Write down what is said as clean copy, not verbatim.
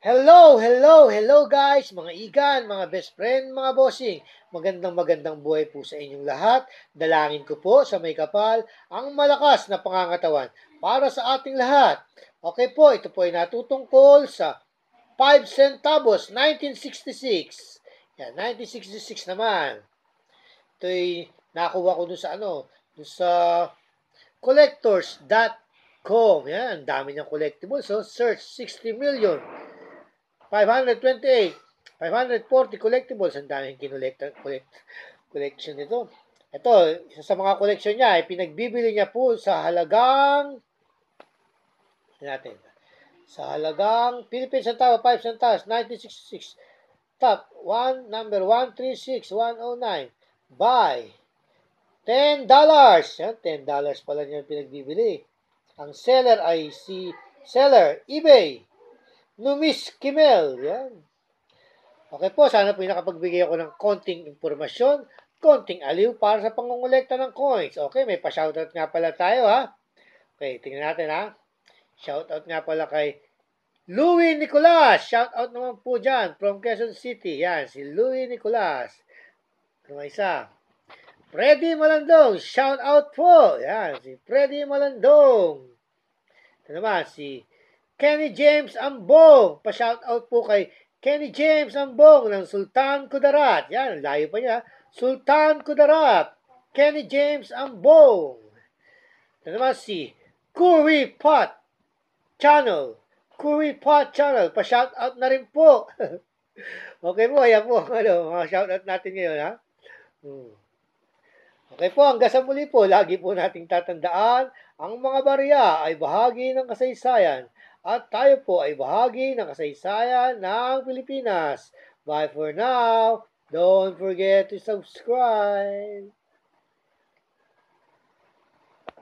Hello guys, mga igan, mga best friend, mga bossing. Magandang buhay po sa inyong lahat. Dalangin ko po sa may kapal ang malakas na pangangatawan para sa ating lahat. Okay po, ito po ay natutungkol sa 5 centavos, 1966. Yan, 1966 naman. Ito ay nakuha ko dun sa dun sa collectors.com. Yan, dami niyang collectibles. So, search 60 million. 528, 540 collectibles. Ang daming collection nito. Ito, isa sa mga collection niya ay pinagbibili niya po sa halagang natin. Sa halagang Philippine Centavo 5 centavos 1966. Top 1 number 136109 by $10. Yan, $10 pala niya pinagbibili. Ang seller ay si seller eBay Numis Kimel. Yan. Okay po, sana po nakapagbigay ako ng konting impormasyon, konting aliw para sa pangungulekta ng coins. Okay, may pa-shoutout nga pala tayo ha. Okay, tingnan natin ha. Shoutout nga pala kay Louie Nicolas. Shoutout naman po dyan from Quezon City. Yan, si Louie Nicolas. Ano isa? Freddy Malandong. Shoutout po. Yan, si Freddy Malandong. Ito naman, si Kenny James Ambong. Pa-shoutout po kay Kenny James Ambong ng Sultan Kudarat. Yan, layo pa niya. Sultan Kudarat. Kenny James Ambong. Ito naman si Curry Pot Channel. Curry Pot Channel. Pa-shoutout na rin po. Okay po, ayan po. Mga shoutout natin ngayon, ha? Okay po, hanggang sa muli po, lagi po nating tatandaan, ang mga barya ay bahagi ng kasaysayan at tayo po ay bahagi ng kasaysayan ng Pilipinas. Bye for now. Don't forget to subscribe.